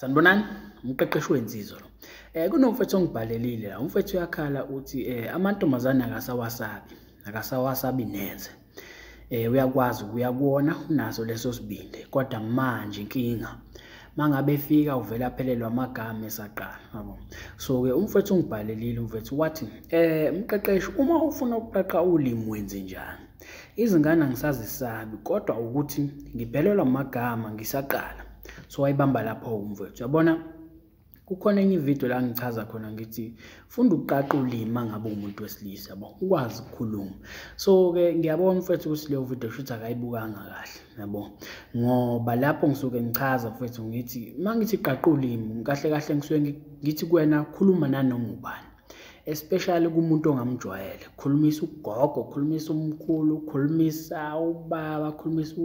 Sanibonani, umqeqeshi wensizwa lo. Kunomfethu ongibhalelile la. Umfethu uyakhala uthi amantombazane akasawasabi neze. Uyakwazi ukuyakuona unaso leso sibindi, kodwa manje inkinga mangabe efika uvela aphelelwa amagama esaqala, yabo. So ke umfethu ungibhalelile umfethu wathi umqeqeshi uma ufuna ukuqaqa ulimi wenze njani? Izingane angisazisabi kodwa ukuthi ngiphelelwa amagama ngisaqala. So wayibamba lapho umfethu. Yabona kukhona enye ivideo la ngichaza khona ngithi funda ukuqaqa ulimi mangabe umuntu wesilisa, yabo, ukwazi ukukhuluma. So ke ngiyabona mfethu ukuthi leyo video shothi akayibukanga kahle, yabo, ngoba lapho ngisuke ngichaza mfethu ngithi mangithi qaqa ulimi kahle kahle ngisuke ngithi kuwena khuluma nanoma ubani, especially kumuntu ongamjwayele. Khulumisa ugogo, khulumisa umkhulu, khulumisa ubaba, khulumisa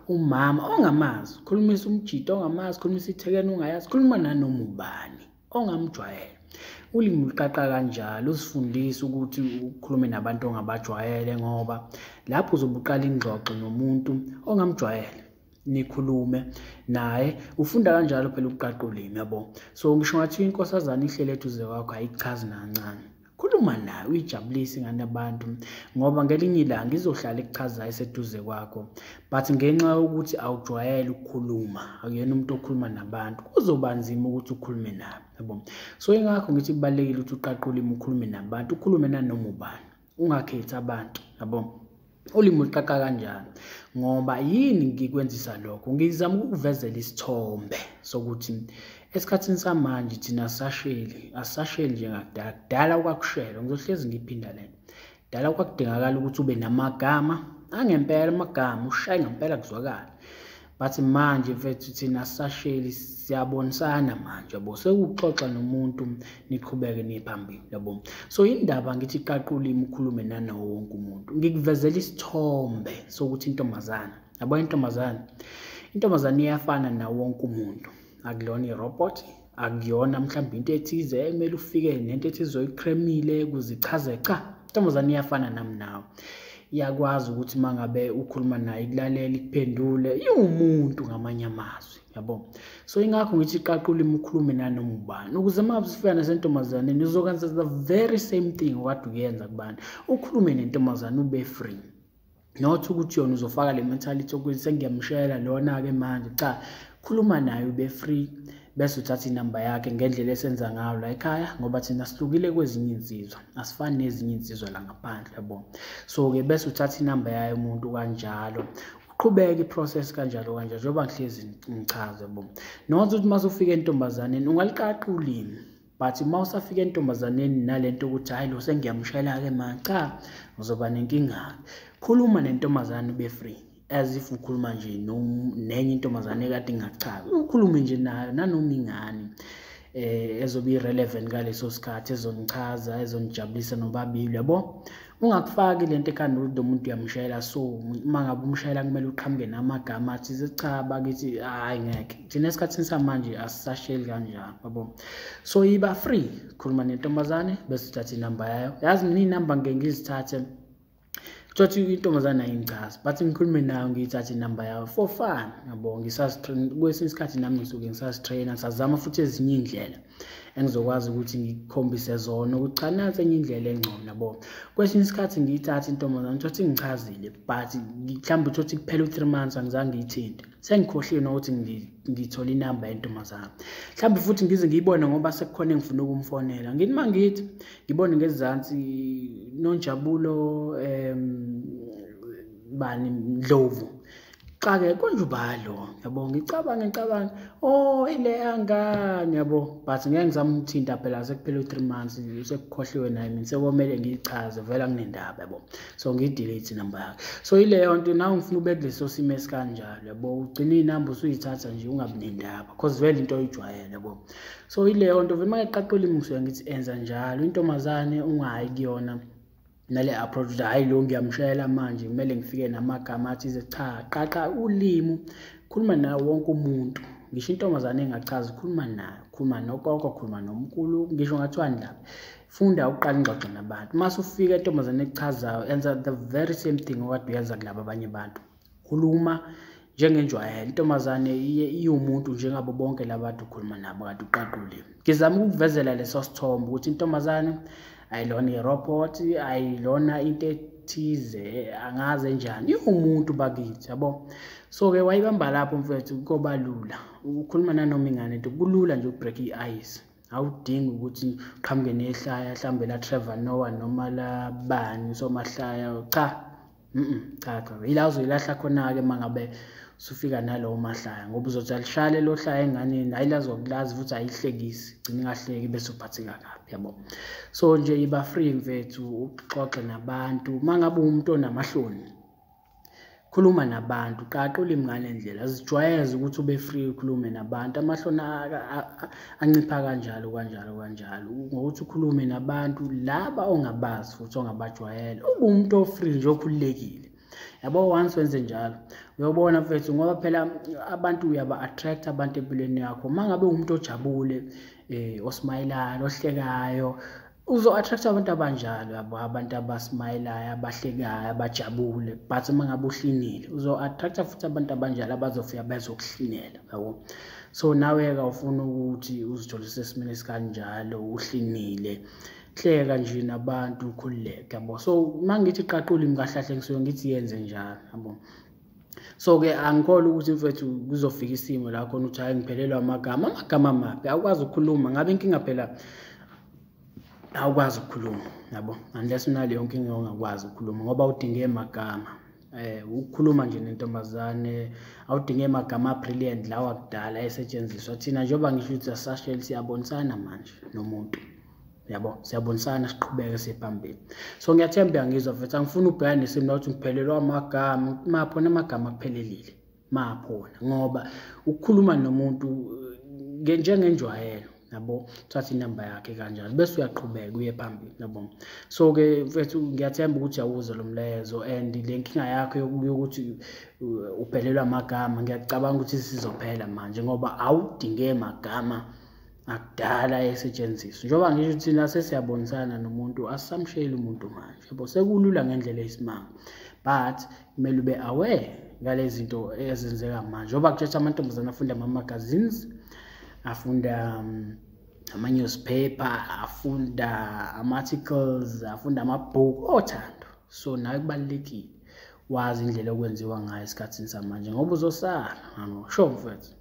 umama ongamazi, khulumisa umjito ongamazi, khulumisa ithekeni ongayazi, khuluma nanoma ubani ongamjwayele. Ulimi luqaqa kanjalo, usifundise ukuthi ukhulume nabantu ongabajwayele, ngoba lapho uzobuqala ingxoxo nomuntu ongamjwayele, nikhulume naye, ufunda kanjalo phela ukuqaqa ulimi, yabo. So ngisho ngathi inkosazana ihlele eduze kwakho ayichazi nancane, khuluma naye uyijabulise ingane abantu, ngoba ngelinye ilanga izohlala ekuchazayo eseduze kwakho, but ngenxa yokuthi awujwayele ukukhuluma, akuyena umuntu okhuluma nabantu, kuzoba nzima ukuthi ukhulume naye, yabo. So ingakho ngithi kubalekile ukuthi uqaqa ulimi ukhulume nabantu, ukhulume nanoma ubani, ungakhethi abantu, yabo. Ulimi luqaqa kanjani? Ngoba yini ngikwenzisa lokho? Ngizama ukukuvezela isithombe sokuthi esikhathini samanje thina asasheli njengakudala. Kudala kwakushela, ngizohlezi ngiphinda lento. Kudala kwakudingakala ukuthi ube namagama angempela, amagama ushaye ngempela kuzwakala. But manje mfethu thina asasheli, siyabonisana manje, yabo. Sekuxoxa nomuntu niqhubeke niphambili, yabo. So indaba ngithi qaqa ulimi ukhulume nanawo wonke umuntu. Ngikuvezela isithombe sokuthi intombazana, yabo, intombazana iyafana nawo wonke umuntu. Akulona irobot, akuyona mhlawumbe into ethize emele ufike nento ethize oyikremile kuzichaze, cha. Intombazana iyafana nami nawe. Iyakwazi ukuthi mangabe ukhuluma naye ikulalela, ikuphendule, iwumuntu ngamanye amazwi, yabo. So ingakho ngithi qaqa ulimi ukhulume nanoma ubani, ukuze manje sifika nasentombazaneni uzokwenza the very same thing okade uyenza kubani, ukhulume nentombazane ube free. Not ukuthi yona uzofaka le mentality ukuthi sengiyamshela lona ke manje, cha. Khuluma naye ube free, bese uthatha inamba yakhe ngendlela esenza ngayo la ekhaya, ngoba thina sihlukile kwezinye insizwa, asifani nezinye insizwa la ngaphandle, yabo. So ke bese uthatha inamba yayo umuntu kanjalo, uqhubeke iprocess kanjalo njengoba ngihlezi ngichaza, yabo. Not ukuthi mase ufika entombazaneni ungaliqaqa ulimi, but uma usafika entombazaneni nalento ukuthi hayi lo sengiyamshela ke manje, cha, uzoba nenkinga. Khuluma nentombazane ube free, as if ukhuluma nje nenye intombazane ekade ingachazi. Ukhulume nje nayo nanoma ingane ezobe irelevant ngaleso sikhathi, ezonichaza, ezonijabulisa nobabili, yabo. Ungakufaki lento ekhanda ukuthi umuntu uyamshela, so mangabe umshela kumele uqhamuke namagama athi cha bakithi hayi ngeke. Thina esikhathini samanje asisasheli kanjalo, yabo. So iba free, khuluma nentombazane bese uthatha inamba yayo. Yazi mina inamba ngeke ngizithathe Thothi intombazana ayingichazi, but ngikhulume nayo ngiyithatha inamba yayo for fun, yabo. Ngisazitrain kwesinye isikhathi nami ngisuke ngisazitraina, sazama futhi ezinye indlela engizokwazi ukuthi ngikhombise zona ukuthi cha nansi enye indlela engcono, yabo. Kwesinye isikhathi ngiyithatha intombazana thothi ngichazile, but mhlawumbe thothi kuphela u3 months angizange ngiyithinte, sengikhohlile nokuthi ngithola inamba yentombazana. Mhlawumbe futhi ngize ngiyibone ngoba sekukhona engifuna ukumfonela, ngithi mangithi ngibone ngezansi Nonjabulo bani Ndlovu, cha-ke konje ubalo, yabo. Ngicabanga oh ile yangani, yabo, but ngeke ngizama ukuthinta phela sekuphela u3 months sekukhohliwe naye mina, sekomele ngiyichaze vela kunendaba, yabo. So ngiyidelete inamba yakhe. So ileyo nto nawe ngifuna ube kuleso simo esikanjalo, yabo. Ugcina inamba usuyithatha nje ungabi nendaba because vele into oyijwayele, yabo. So ileyo nto vele mayeqaqa ulimi ngisuke ngithi enza njalo, intombazane ungayi kuyona nale approach hayi lo ngiyamshela manje kumele ngifike namagama athi cha, qaqa ulimi, khuluma nawo wonke umuntu. Ngisho intombazane engachazi, khuluma nayo, khuluma nogogo, khuluma nomkhulu, ngisho ngathiwa ndaba. Funda uqala ingxoxo nabantu. Mase ufika intombazane echazayo, enza the very same thing okade uyenza kulabo abanye abantu. Khuluma njengenjwayelo intombazane iwumuntu njengabo bonke labantu ukhuluma nabo kade uqaqulile. Ngizama ukukuvezela leso sithombe ukuthi intombazane ayilona irobot, ayilona into ethize, angaze njani, iwumuntu bakithi yabo. So-ke wayibamba lapho mfethu koba lula ukhuluma nanoma ingane into kulula nje ukubreak i-ice. Awudingi ukuthi uqhamuke nehlaya mhlambe la Trevor Noah noma la bani somahlaya cha ila uzoyilahla khona-ke uma ngabe usufika nalowo mahlaya ngoba uzothi alishale lo hlaya enganeni ayilazokulazi futhi ayihlekisi gcina ingahleki bese uphatheka kabi yabo. So nje iba free mfethu uxoxe nabantu uma ngabe umuntu onamahloni khuluma nabantu qaqula imngane ndlela zijwayeze ukuthi ube free ukhulume nabantu amahloni ancipha kanjalo ngokuthi ukhulume nabantu laba ongabazi futhi ongabajwayele ube umuntu ofree nje okhululekile yabo. Once wenze njalo uyobona mfethu ngoba phela abantu uyaba attract abantu empilweni yakho uma ngabe umuntu ojabule osmayilayo ohlekayo uzo attract abantu abanjalo yabo, abantu abasmayilayo abahlekayo abajabule. But uma ngabe uhlinile uzo attract futhi abantu abanjalo abazofika bezokuhlinela yabo. So nawe-ke ufuna ukuthi uzithole sesimeni esikanjalo uhlinile hleka nje nabantu ukhululeke yabo. So uma ngithi qaqula imkahlahle ngisuke ngithi yenze njalo yabo. So-ke angikholwa ukuthi mfethu kuzofika isimo la khona uthi hayi ngiphelelwa amagama maphi awukwazi ukukhuluma ngabe inkinga phela awukwazi ukukhuluma yabo, unless unaleyo nkinga ongakwazi ukukhuluma ngoba udinge amagama ukukhuluma nje nentombazane awudinge amagama brilliant lawa kudala esetshenziswa thina njengoba ngisho ukuthi asasheli siyabonisana manje nomuntu yabo, siyabonisana siqhubeke siphambili. So ngiyathemba ngizwa mfethu angifuni ubhekane nesimo ukuthi ngiphelelwa amagama maphona amagama kuphelelile maphona ngoba ukukhuluma nomuntu njengenjwayelo yabo thatha inamba yakhe kanjalo bese uyaqhubeka uye phambili yabo. So-ke mfethu ngiyathemba ukuthi uyawuzwa lo mlezo and le nkinga yakho yokuthi uphelelwa amagama ngiyacabanga ukuthi sizophela manje ngoba awudinge amagama akudala esetshenziswa njengoba ngisho ukuthi thina sesiyabonisana nomuntu asisamshayeli umuntu manje yabo. Sekulula ngendlela eyisimanga but kumele ube aware ngalezi zinto ezenzeka manje ngoba kuthetha amantombazane afunda ama-magazines, afunda ama-newspaper, afunda ama-articles, afunda amabhuku othando. So nawe kubalulekile wazi indlela okwenziwa ngayo esikhathini samanje ngoba uzosala sho mfethu.